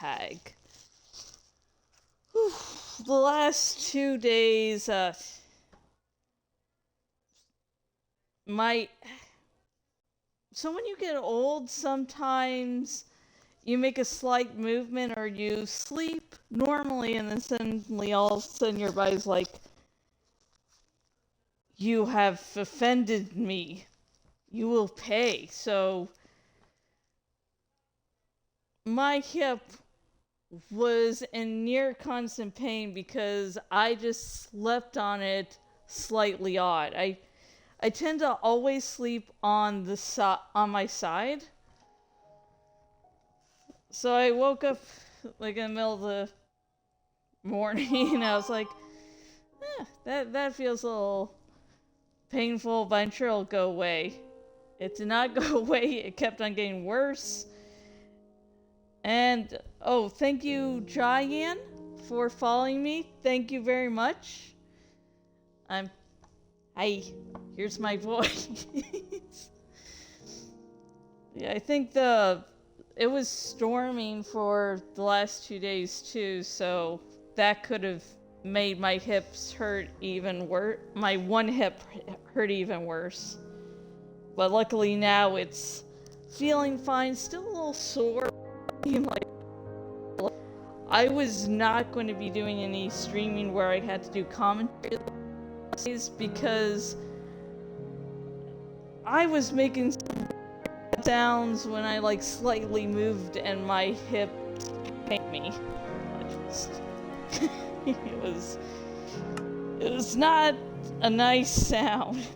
Murtagh. The last 2 days, my so when you get old, sometimes you make a slight movement or you sleep normally, and then suddenly all of a sudden your body's like, "You have offended me. You will pay." So my hip was in near constant pain because I just slept on it slightly odd. I tend to always sleep on on my side. So I woke up like in the middle of the morning and I was like, that feels a little painful, but I'm sure it'll go away. It did not go away. It kept on getting worse. And oh, thank you, Jyan, for following me. Thank you very much. I'm Hi, here's my voice. Yeah, I think it was storming for the last 2 days too, so that could have made my hips hurt even worse. My one hip hurt even worse. But luckily now it's feeling fine, still a little sore. Like, I was not going to be doing any streaming where I had to do commentary because I was making sounds when I like slightly moved and my hip pained me. It was not a nice sound.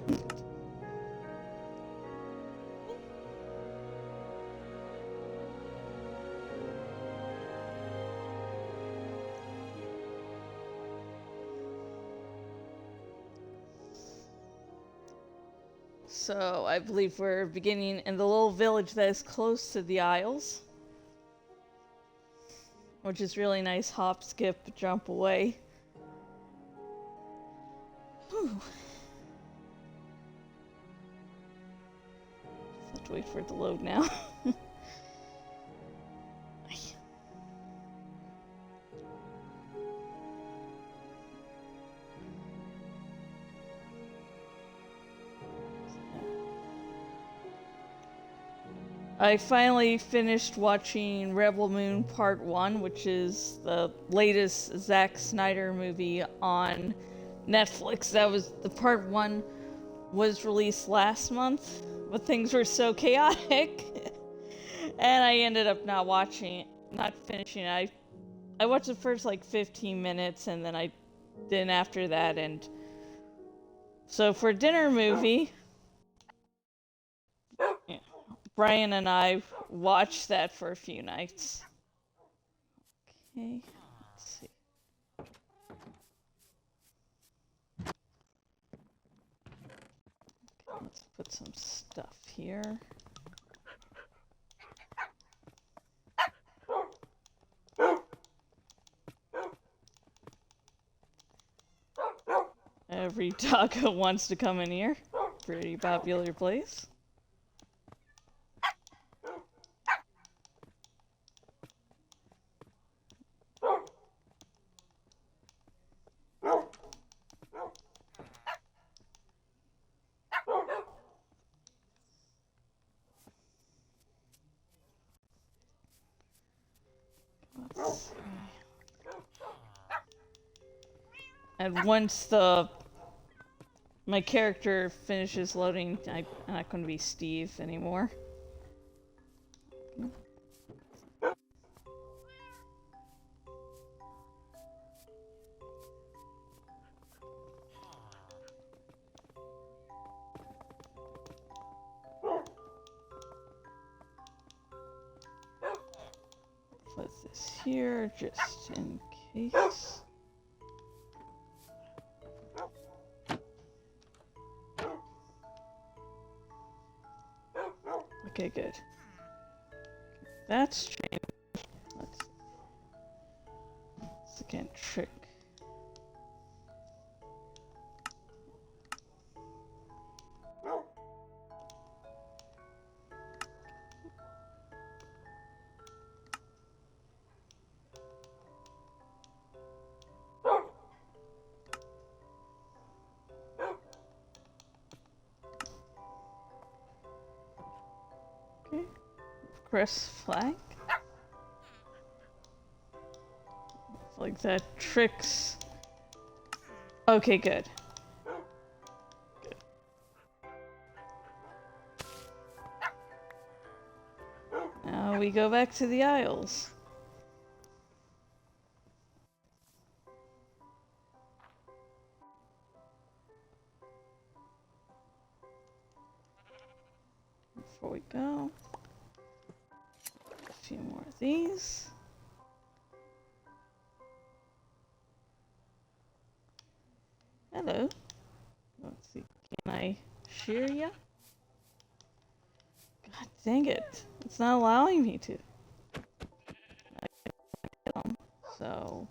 So I believe we're beginning in the little village that is close to the Isles, which is really nice. Hop, skip, jump away. Whew. Just have to wait for it to load now. I finally finished watching Rebel Moon Part 1, which is the latest Zack Snyder movie on Netflix. The Part 1 was released last month, but things were so chaotic. And I ended up not finishing it. I watched the first like 15 minutes and then I didn't after that. And so for dinner movie, Brian and I watched that for a few nights. Okay, let's see. Okay, let's put some stuff here. Every doggo wants to come in here. Pretty popular place. And once my character finishes loading, I'm not going to be Steve anymore. Put this here just in case. Okay, good. That's changed. Let's again trick. Press flag? Like that tricks. Okay, good. Now we go back to the aisles. Before we go, a few more of these. Hello. Let's see, can I shear ya? God dang it. It's not allowing me to. So,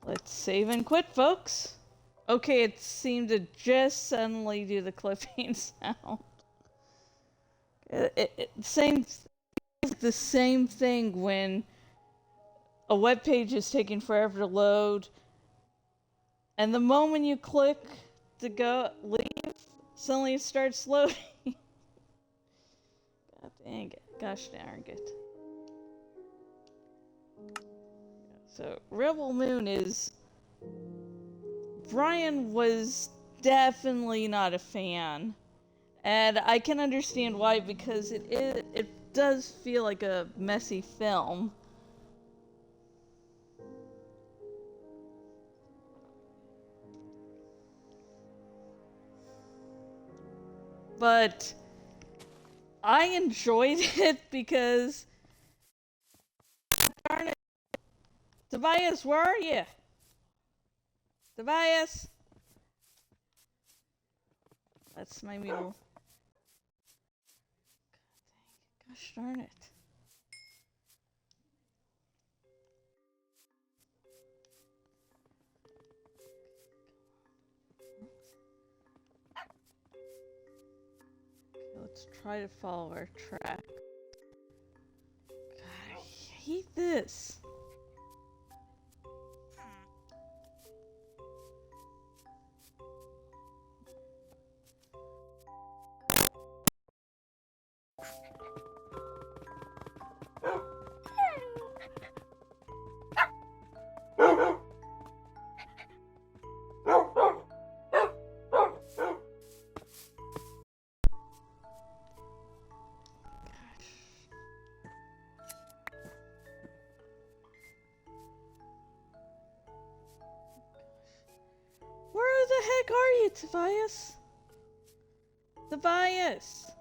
let's save and quit, folks. Okay, it seemed to just suddenly do the clipping sound. The same thing when a web page is taking forever to load, and the moment you click to go leave, suddenly it starts loading. God dang it. Gosh darn it. So, Rebel Moon is... Brian was definitely not a fan. And I can understand why, because it does feel like a messy film. But I enjoyed it because... Darn it. Tobias, where are you? Tobias! That's my mule. Gosh darn it. Okay, let's try to follow our track. God, I hate this. Where the heck are you, Tobias? Tobias!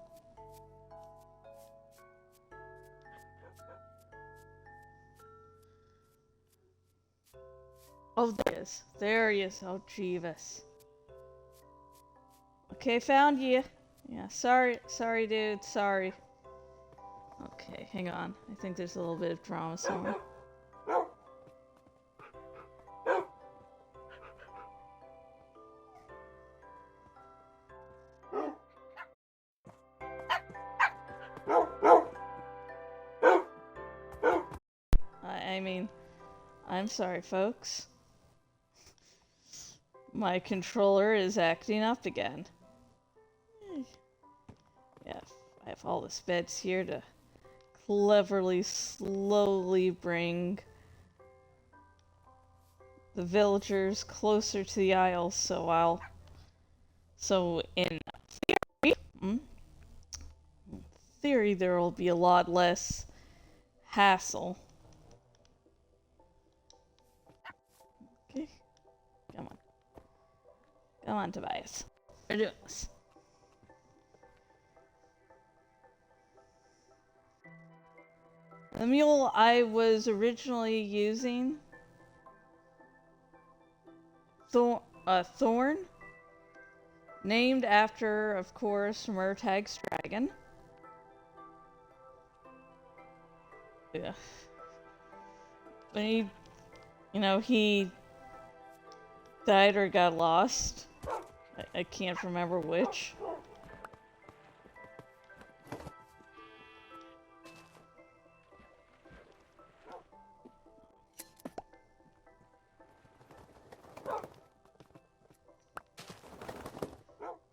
Oh, there he is. There he is. Oh, Jeeves. Okay, found you. Yeah, sorry, dude, sorry. Okay, hang on. I think there's a little bit of drama somewhere. I mean, I'm sorry, folks. My controller is acting up again. Yeah, I have all the beds here to cleverly, slowly bring the villagers closer to the aisles, so in theory, there will be a lot less hassle. Okay, come on. Come on, Tobias. We're doing this. The mule I was originally using, Thorn, named after, of course, Murtagh's dragon. Yeah. When he died or got lost. I can't remember which.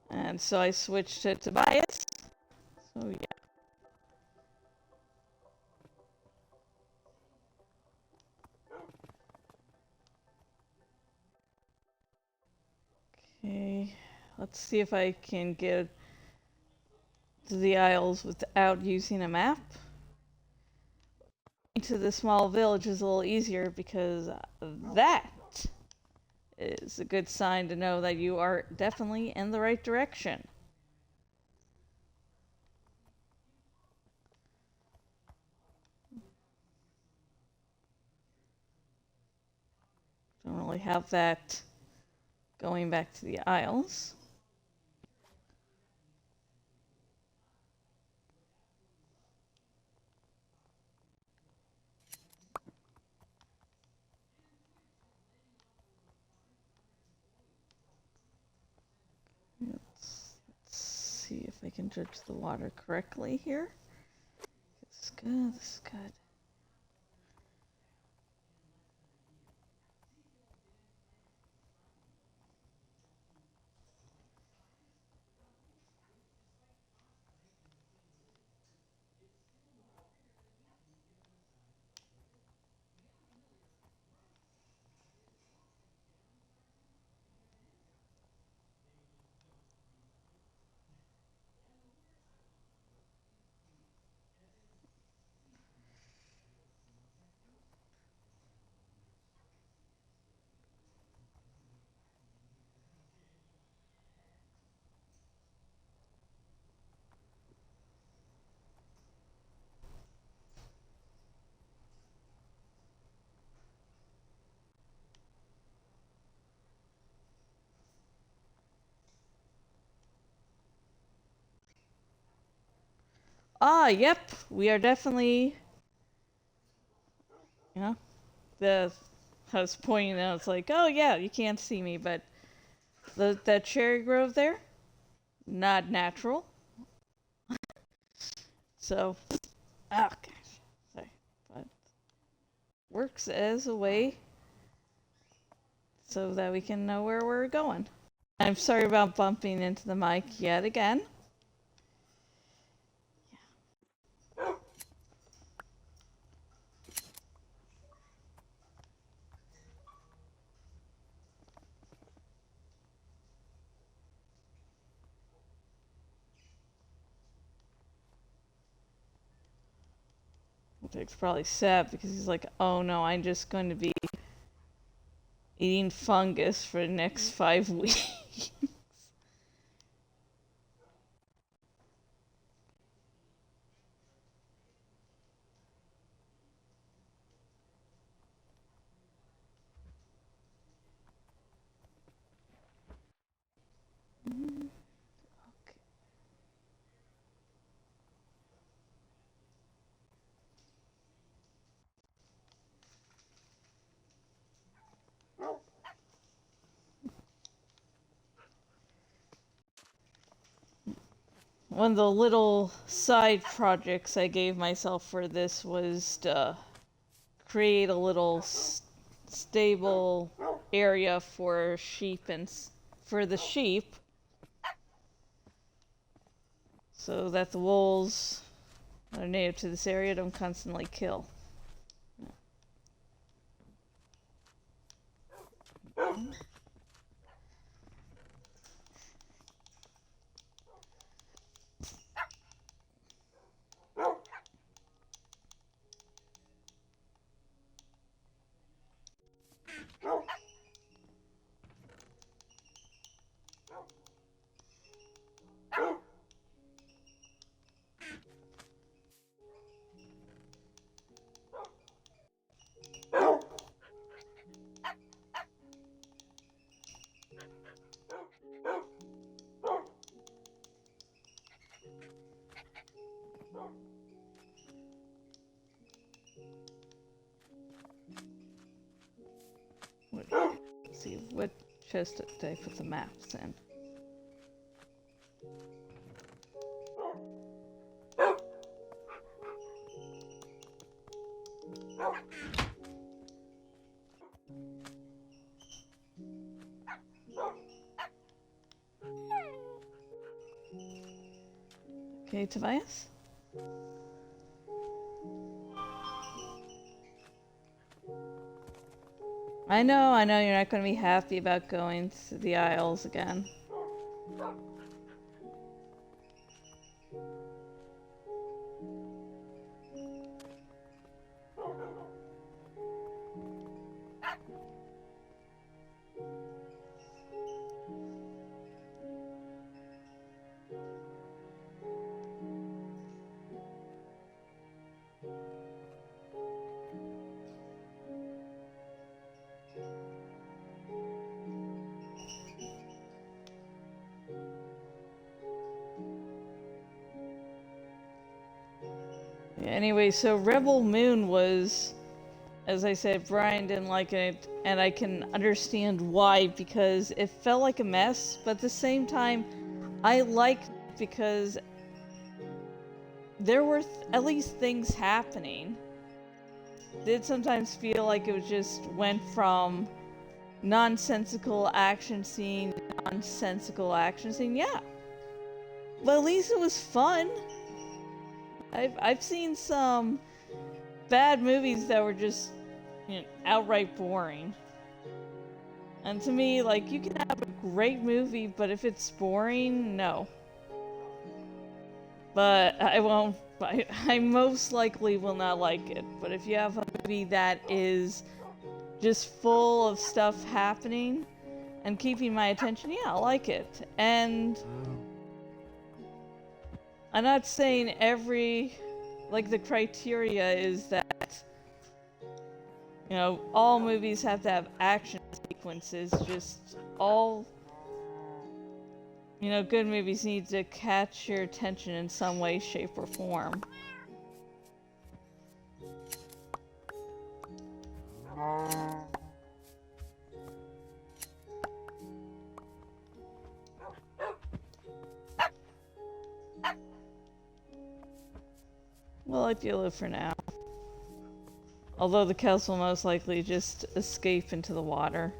And so I switched to Tobias. So yeah. let's see if I can get to the Isles without using a map. To the small village is a little easier because that is a good sign to know that you are definitely in the right direction. Don't really have that going back to the Isles. Let's see if I can judge the water correctly here. This is good, this is good. Ah, yep, we are definitely, you know, I was pointing out, it's like, oh yeah, you can't see me, but that cherry grove there, not natural. So, oh gosh, sorry, but works as a way so that we can know where we're going. I'm sorry about bumping into the mic yet again. Jake's probably sad because he's like, oh no, I'm just going to be eating fungus for the next 5 weeks. One of the little side projects I gave myself for this was to create a little stable area for sheep and for the sheep so that the wolves that are native to this area don't constantly kill. Let's see, what chest did I put the maps in? Okay, Tobias? I know you're not going to be happy about going to the Isles again. Anyway, so Rebel Moon was, as I said, Brian didn't like it, and I can understand why, because it felt like a mess, but at the same time, I liked it because there were at least things happening. It did sometimes feel like it just went from nonsensical action scene to nonsensical action scene, yeah. But at least it was fun. I've seen some bad movies that were just, you know, outright boring. And to me, like, you can have a great movie, but if it's boring, no. But I won't, I most likely will not like it. But if you have a movie that is just full of stuff happening and keeping my attention, yeah, I like it. And I'm not saying like the criteria is that, you know, all movies have to have action sequences, just all, you know, good movies need to catch your attention in some way, shape, or form. Well, I do live for now. Although the cows will most likely just escape into the water.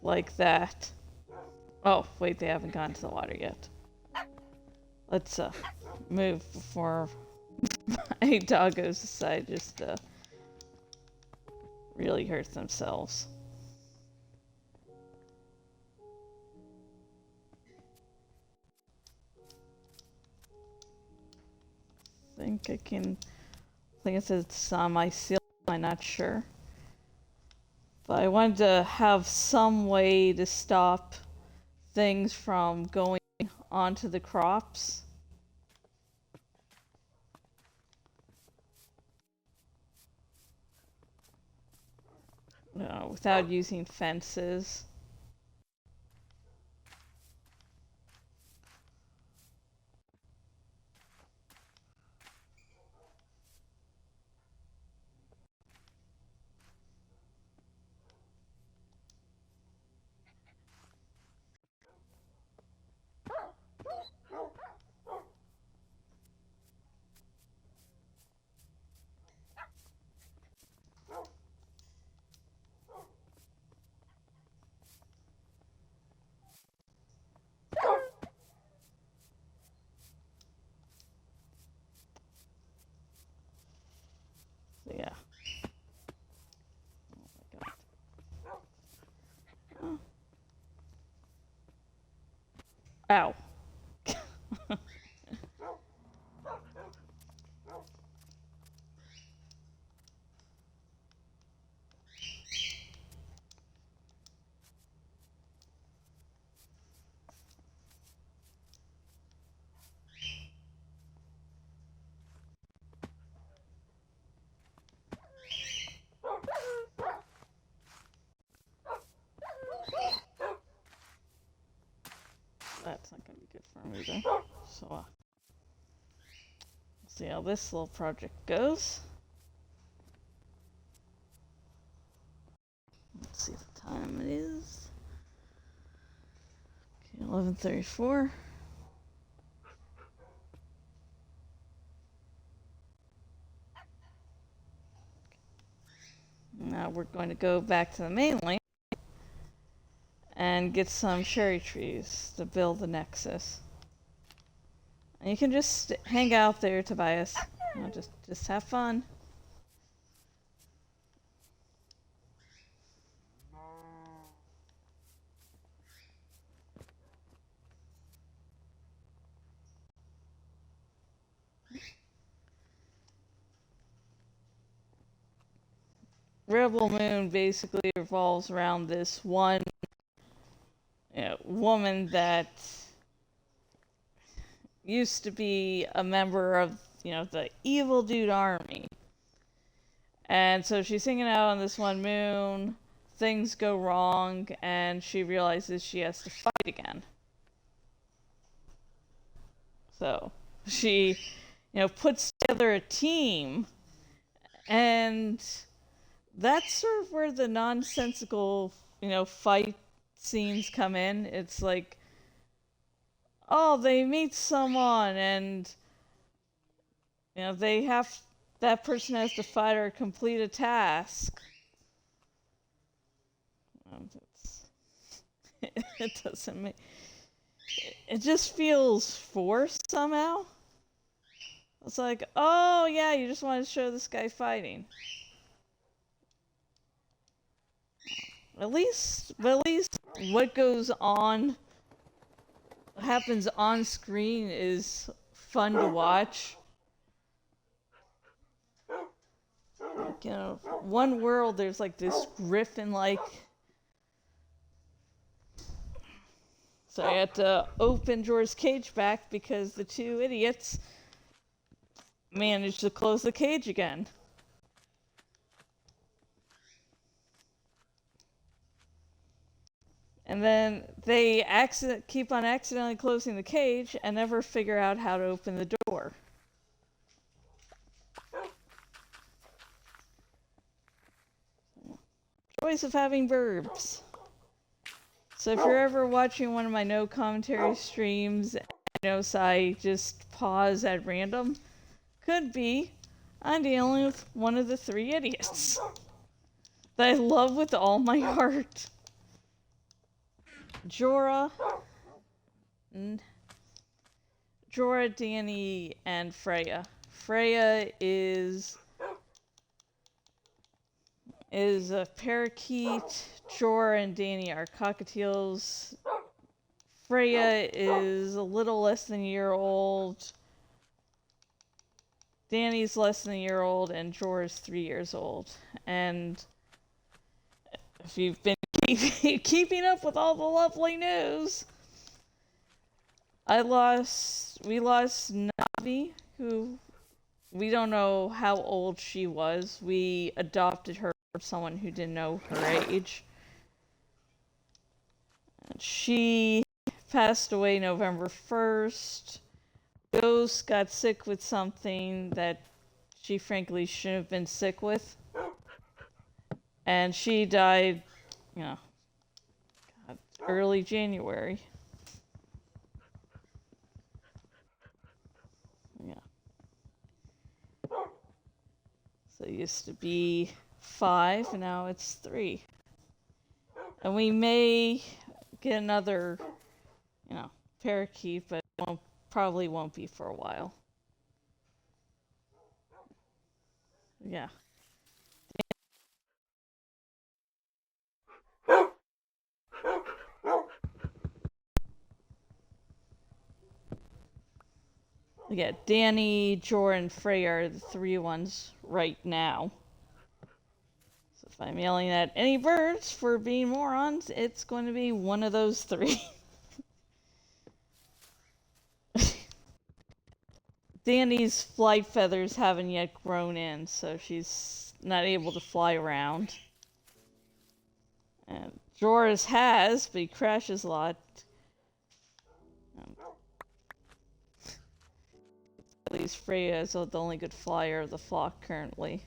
Like that. Oh, wait, they haven't gone to the water yet. Let's move before my doggos decide just to really hurt themselves. I think it says it's on my ceiling, I'm not sure. But I wanted to have some way to stop things from going onto the crops. Without using fences. So yeah. Oh my god. Oh. Ow. That's not gonna be good for him either. So, we'll see how this little project goes. Let's see the time it is. Okay, 11:34. Now we're going to go back to the mainland and get some cherry trees to build the nexus. And you can just hang out there, Tobias. You know, just have fun. Rebel Moon basically revolves around this one woman that used to be a member of, the evil dude army. And so she's hanging out on this one moon, things go wrong, and she realizes she has to fight again. So she, puts together a team, and that's sort of where the nonsensical, fight scenes come in. It's like, oh, they meet someone, and they have that person has to fight or complete a task. It doesn't make. It just feels forced somehow. It's like, oh yeah, you just want to show this guy fighting. At least what goes on, happens on screen is fun to watch. Like, one world there's like this griffin-like. So I had to open Jorah's cage back because the two idiots managed to close the cage again. And then they keep on accidentally closing the cage and never figure out how to open the door. Joys of having burbs. So if you're ever watching one of my no commentary streams and I just pause at random, could be I'm dealing with one of the three idiots that I love with all my heart. Jorah, Dany, and Freya. Freya is a parakeet. Jorah and Dany are cockatiels. Freya is a little less than a year old. Dany's less than a year old, and Jorah's 3 years old. And if you've been keeping up with all the lovely news, we lost Navi, who we don't know how old she was. We adopted her from someone who didn't know her age. And she passed away November 1st. Ghost got sick with something that she frankly shouldn't have been sick with. And she died, early January. Yeah. So it used to be 5, and now it's 3. And we may get another, parakeet, but probably won't be for a while. Yeah. Yeah, Dany, Jorah, and Freya are the 3 ones right now. So if I'm yelling at any birds for being morons, it's going to be one of those 3. Dany's flight feathers haven't yet grown in, so she's not able to fly around. And Jorah's has, but he crashes a lot. At least Freya is the only good flyer of the flock currently.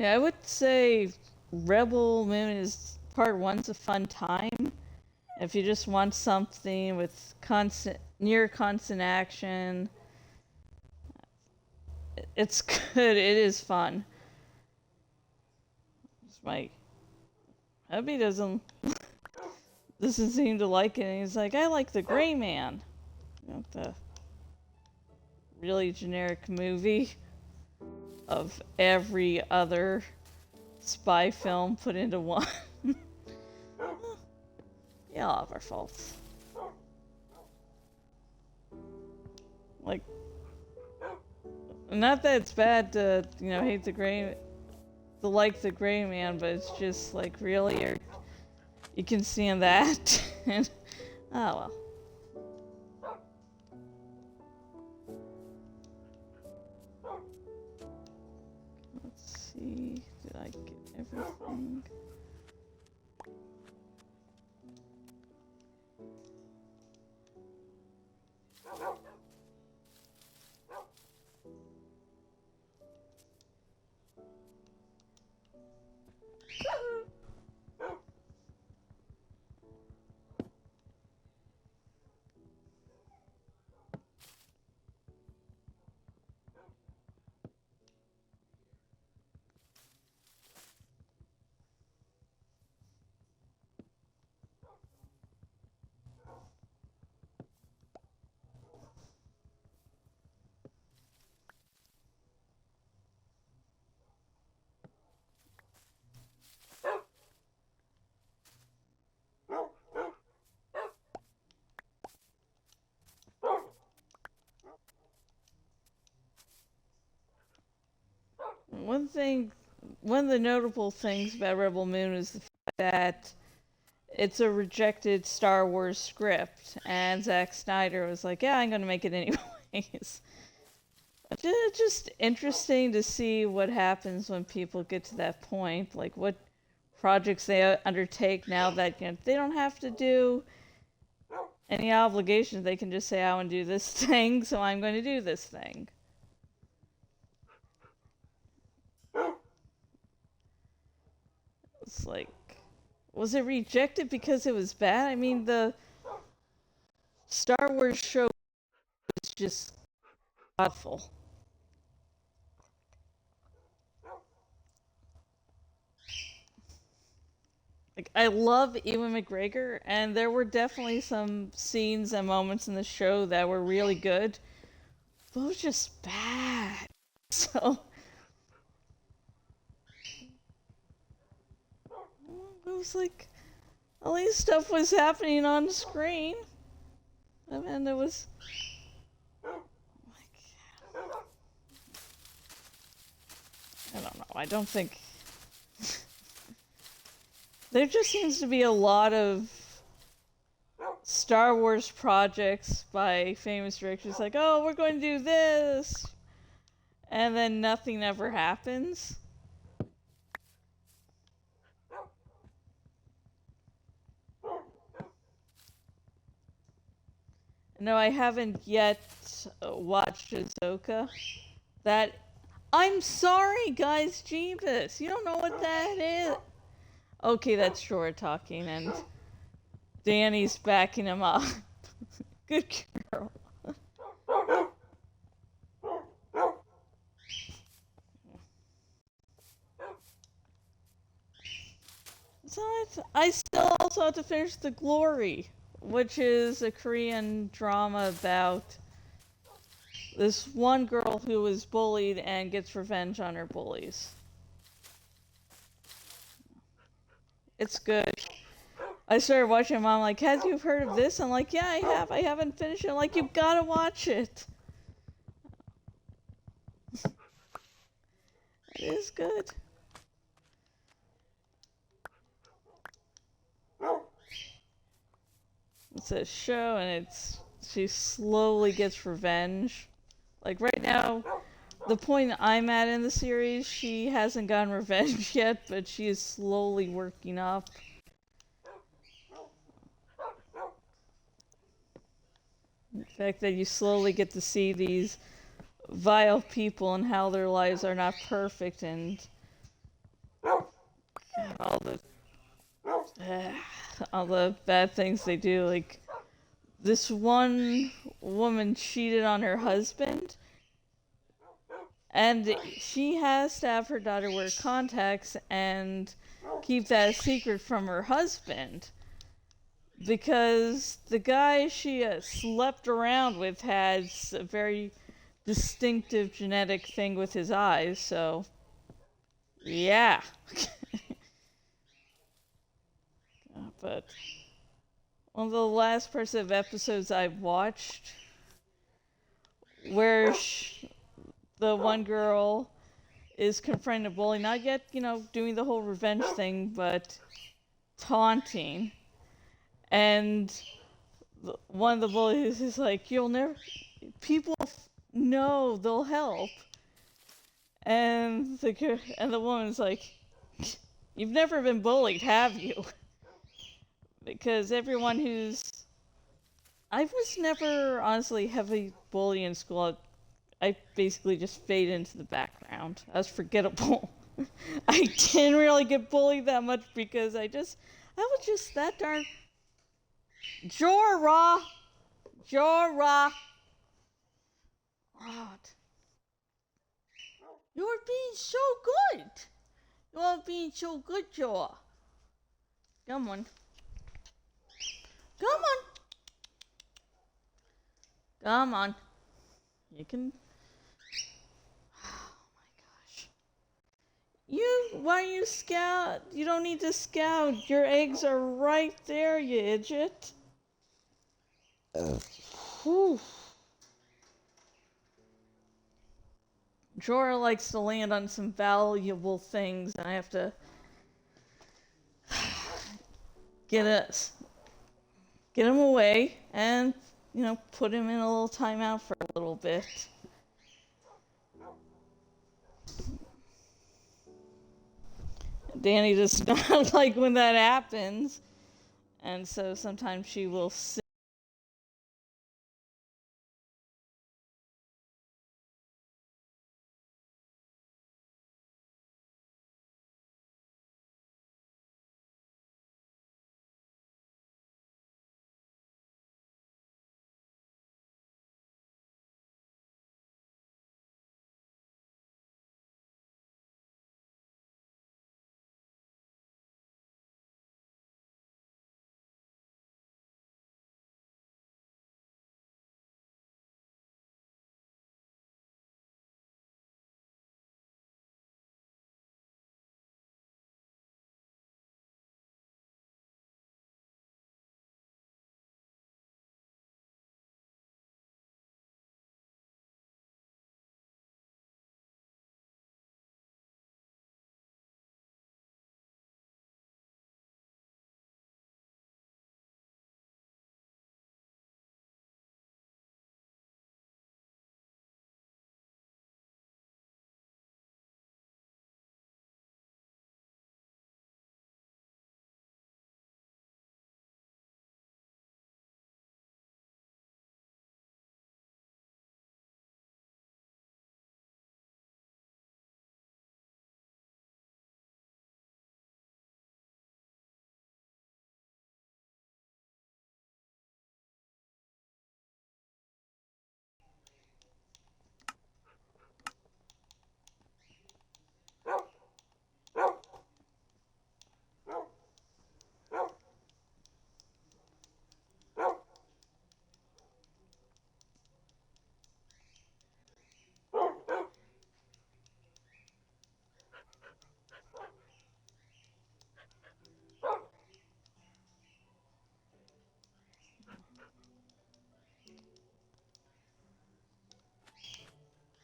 Yeah, I would say Rebel Moon is part one's a fun time. If you just want something with near constant action, it's good. It is fun. Just my hubby doesn't seem to like it. And he's like, I like the Gray Man, the really generic movie of every other spy film put into one. Yeah, all of our faults. Like, not that it's bad to, hate to like the Gray Man, but it's just like, really, you can see in that. And, oh well. Let's see, did I get everything? One of the notable things about Rebel Moon is the fact that it's a rejected Star Wars script, and Zack Snyder was like, yeah, I'm going to make it anyways. It's just interesting to see what happens when people get to that point, like what projects they undertake now that they don't have to do any obligations. They can just say, I want to do this thing, so I'm going to do this thing. It's like, was it rejected because it was bad? I mean, the Star Wars show was just awful. Like, I love Ewan McGregor, and there were definitely some scenes and moments in the show that were really good, but it was just bad. So, it was like, at least stuff was happening on screen. I mean, it was like, I don't know. I don't think there just seems to be a lot of Star Wars projects by famous directors like, oh, we're going to do this, and then nothing ever happens. No, I haven't yet watched Ahsoka. That, I'm sorry, guys, Jeebus, you don't know what that is. Okay, that's short talking, and Danny's backing him up. Good girl. So I still also have to finish The Glory, which is a Korean drama about this one girl who was bullied and gets revenge on her bullies. It's good. I started watching it, Mom like, have you heard of this? I'm like, yeah, I have. I haven't finished it. I'm like, you've got to watch it. It is good. It's a show, and she slowly gets revenge. Like right now, the point I'm at in the series, she hasn't gotten revenge yet, but she is slowly working up. The fact that you slowly get to see these vile people and how their lives are not perfect, and all the bad things they do. Like, this one woman cheated on her husband, and she has to have her daughter wear contacts and keep that a secret from her husband. Because the guy she slept around with has a very distinctive genetic thing with his eyes, so yeah. But one of the last parts of episodes I've watched, where the one girl is confronting a bully, not yet, doing the whole revenge thing, but taunting. And one of the bullies is like, "You'll never, people know they'll help." And the woman's like, "You've never been bullied, have you?" Because everyone I was never honestly heavily bullied in school. I basically just faded into the background. I was forgettable. I didn't really get bullied that much because I was just that darn Jorah. God. You're being so good. You're being so good, Jorah. Come on. Come on. Come on. You can. Oh my gosh. Why you scout? You don't need to scout. Your eggs are right there, you idiot. Whew. Jorah likes to land on some valuable things, and I have to get him away and, put him in a little timeout for a little bit. Danny does not like when that happens, and so sometimes she will sit.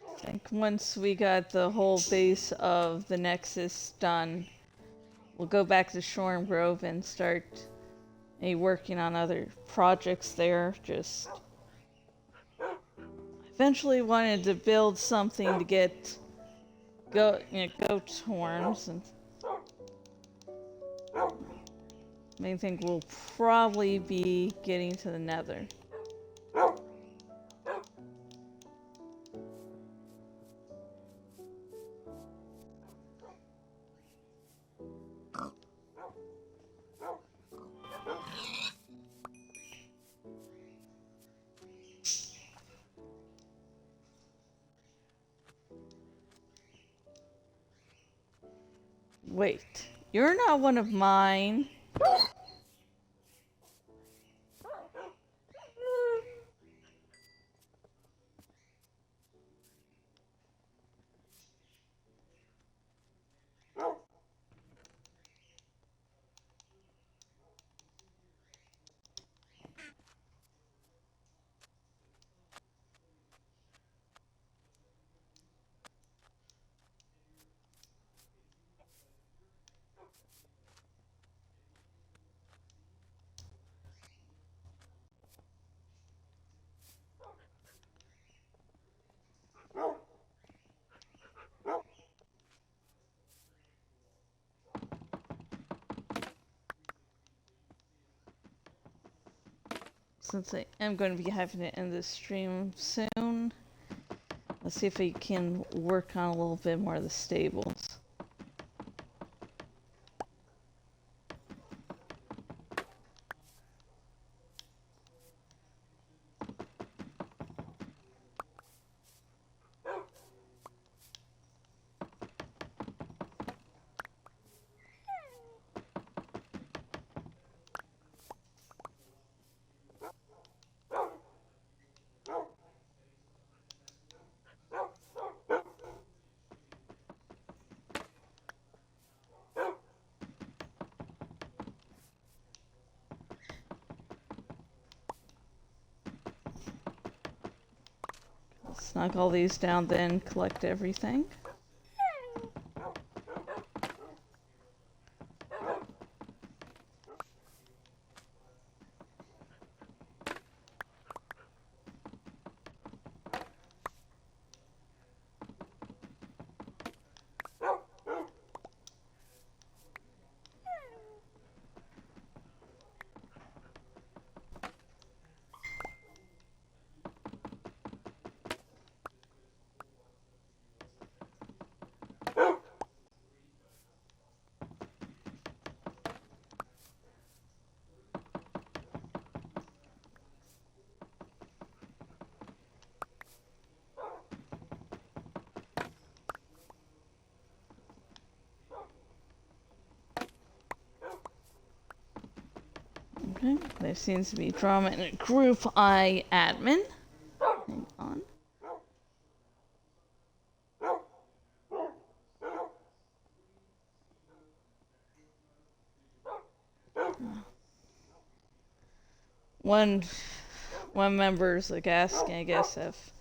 I think once we got the whole base of the Nexus done, we'll go back to Shoreham Grove and start working on other projects there. Just eventually wanted to build something to get goat horns, and main thing will probably be getting to the Nether. Wait, you're not one of mine. Since I am going to be having to end this stream soon, let's see if we can work on a little bit more of the stables. Let's knock all these down, then collect everything. Okay, there seems to be drama in a group admin. Hang on. One member's like asking, I guess, if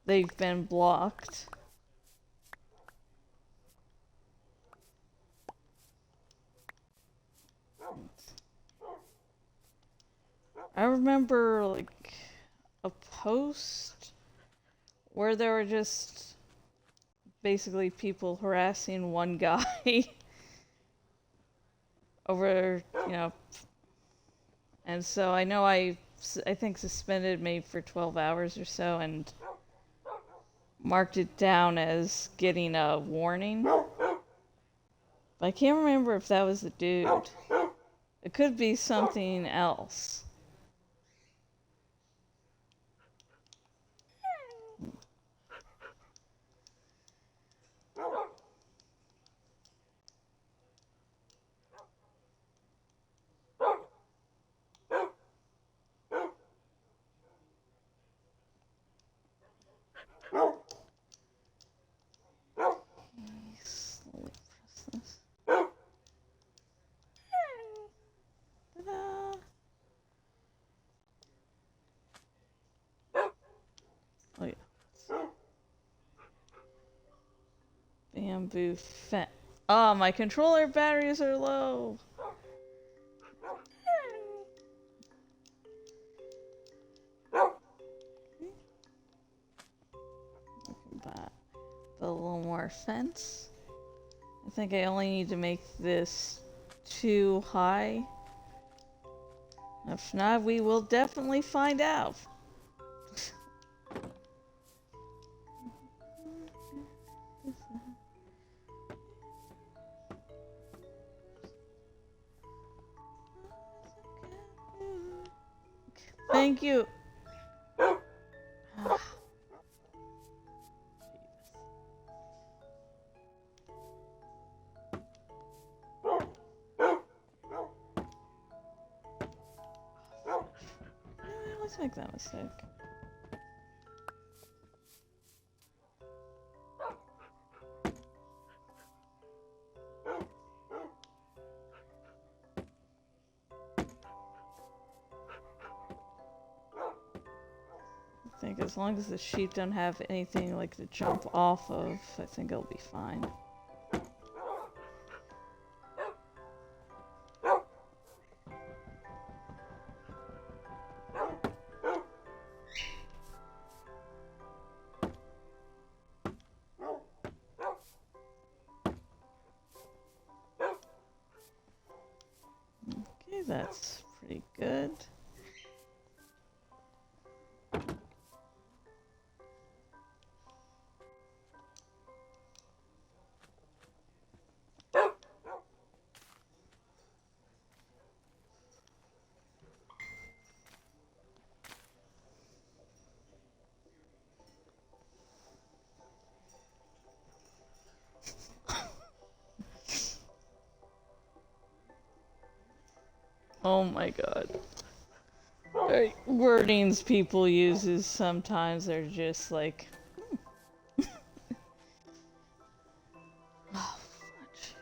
they've been blocked. I remember like a post where there were just basically people harassing one guy over, and so I know I think suspended maybe for 12 hours or so and marked it down as getting a warning. But I can't remember if that was the dude. It could be something else. Slowly press this. Ta-da! Oh yeah. Bamboo fence. Oh, my controller batteries are low. A little more fence. I think I only need to make this too high. If not, we will definitely find out. Thank you. always make that mistake. I think as long as the sheep don't have anything like to jump off of, I think it'll be fine. Okay, that's pretty good. Oh my god. Wordings people uses sometimes are just like... Oh, fudge.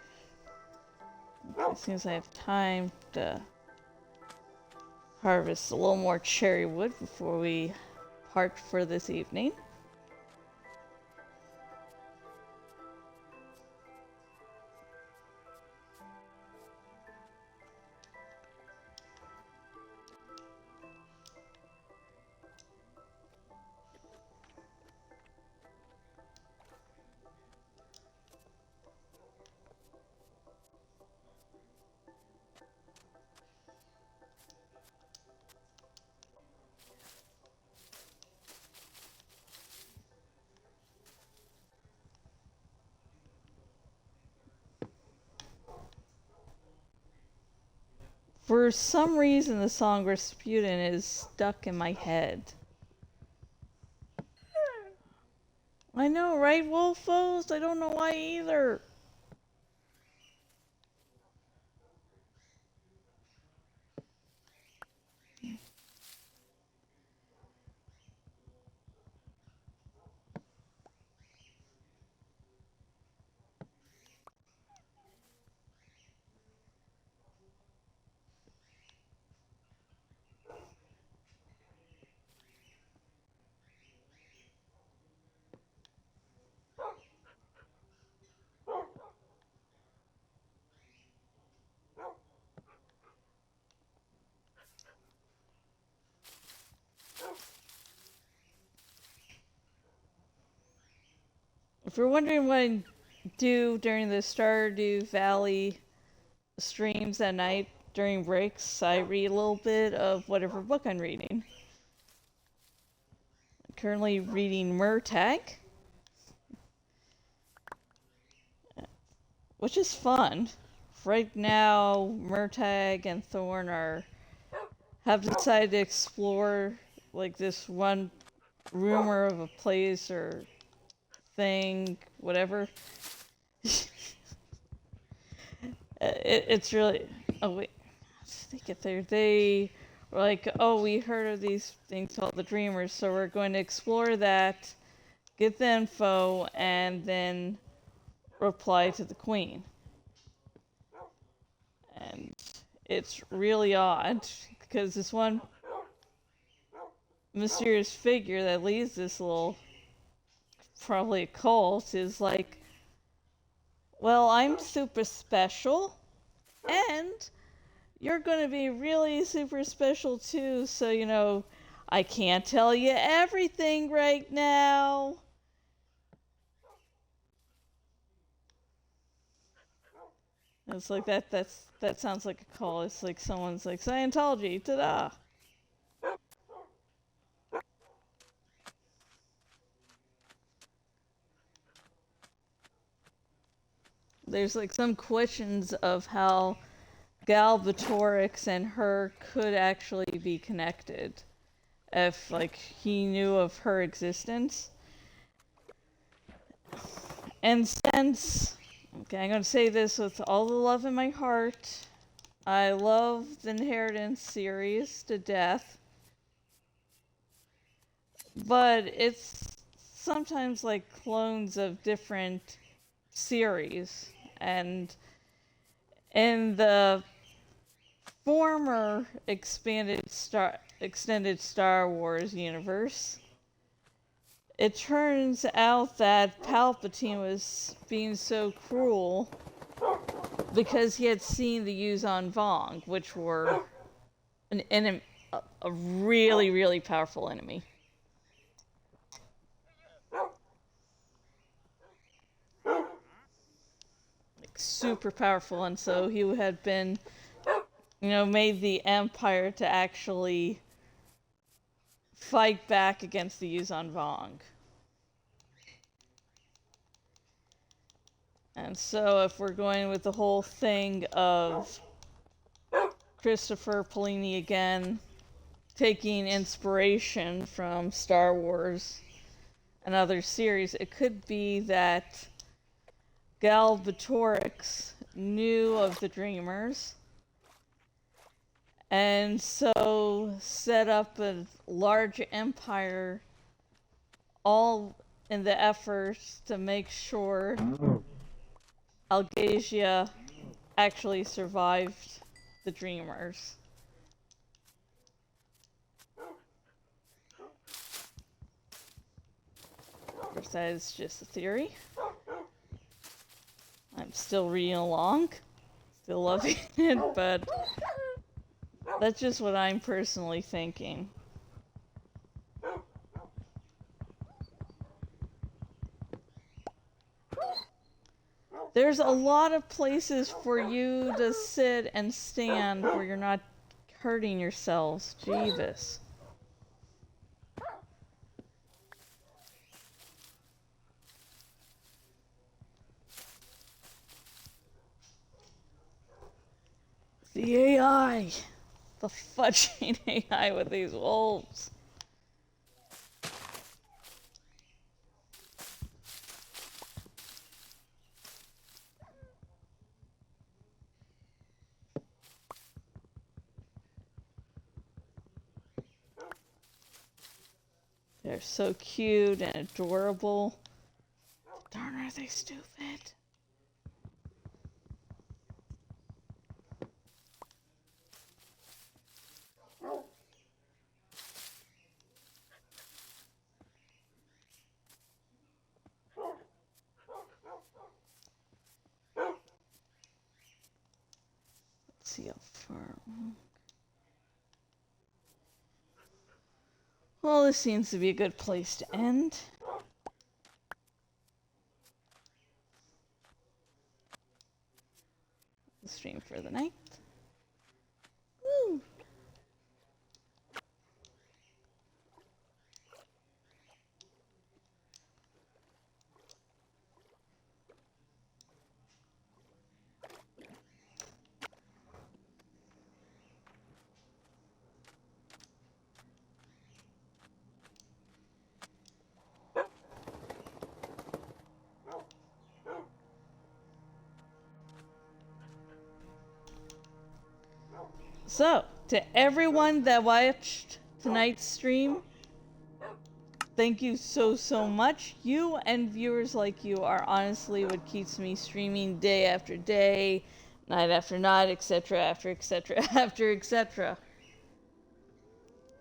Okay, as soon as I have time to harvest a little more cherry wood before we part for this evening. For some reason, the song Rasputin is stuck in my head. I know, right, Wolfos? I don't know why either. If you're wondering what I do during the Stardew Valley streams at night during breaks, I read a little bit of whatever book I'm reading. I'm currently reading Murtagh, which is fun. Right now, Murtagh and Thorn have decided to explore like this one rumor of a place or thing, whatever. It's really... Oh, wait. How did they get there? They were like, oh, we heard of these things called the Dreamers, so we're going to explore that, get the info, and then reply to the Queen. And it's really odd, because this one mysterious figure that leads this little, probably a cult, is like, well, I'm super special, and you're gonna be really super special too, so, you know, I can't tell you everything right now. It's like that sounds like a call. It's like someone's like, Scientology, ta-da! There's like some questions of how Galbatorix and her could actually be connected if like he knew of her existence. And since, okay, I'm gonna say this with all the love in my heart, I love the Inheritance series to death. but it's sometimes like clones of different series. And in the former extended Star Wars universe, it turns out that Palpatine was being so cruel because he had seen the Yuuzhan Vong, which were a really, really powerful enemy. Like, super powerful, and so he had been, made the Empire to actually fight back against the Yuuzhan Vong. And so if we're going with the whole thing of Christopher Paolini again taking inspiration from Star Wars and other series, it could be that Galbatorix knew of the Dreamers and so set up a large empire, all in the efforts to make sure Algasia actually survived the Dreamers. Of course, that is just a theory. I'm still reading along, still loving it, but that's just what I'm personally thinking. There's a lot of places for you to sit and stand where you're not hurting yourselves. Jeebus. The AI. The fudging AI with these wolves. They're so cute and adorable. Darn, are they stupid? Let's see how far. Well, this seems to be a good place to end. The stream for the night. Woo! So, to everyone that watched tonight's stream, thank you so much. You and viewers like you are honestly what keeps me streaming day after day, night after night, etc., etc.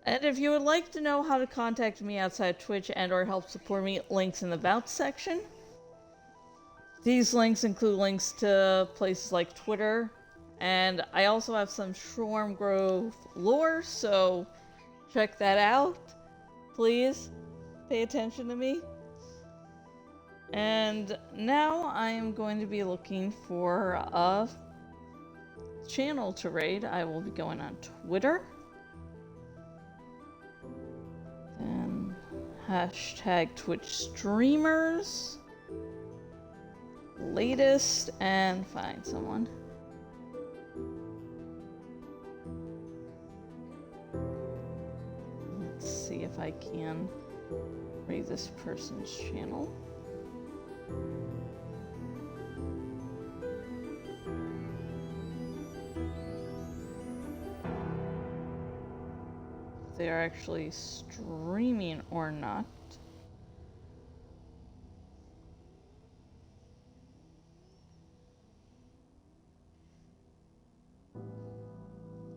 And if you would like to know how to contact me outside Twitch and or help support me, links in the About section. These links include links to places like Twitter, and I also have some Shorm Grove lore, so check that out. Please pay attention to me. And now I am going to be looking for a channel to raid. I will be going on Twitter. Then hashtag Twitch streamers. Latest and find someone. Let's see if I can read this person's channel. if they are actually streaming or not.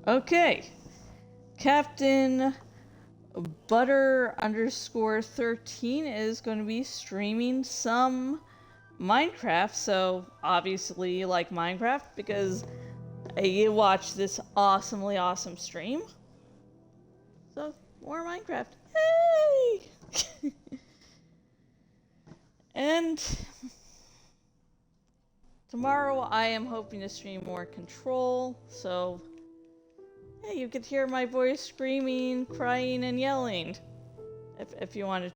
Okay. Captain Butter_13 is going to be streaming some Minecraft, so obviously you like Minecraft because you watch this awesomely awesome stream. So, more Minecraft. Yay! And tomorrow I am hoping to stream more Control, so yeah, you could hear my voice screaming, crying, and yelling if you want to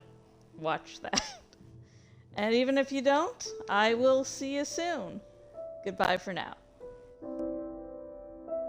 watch that. And even if you don't, I will see you soon. Goodbye for now.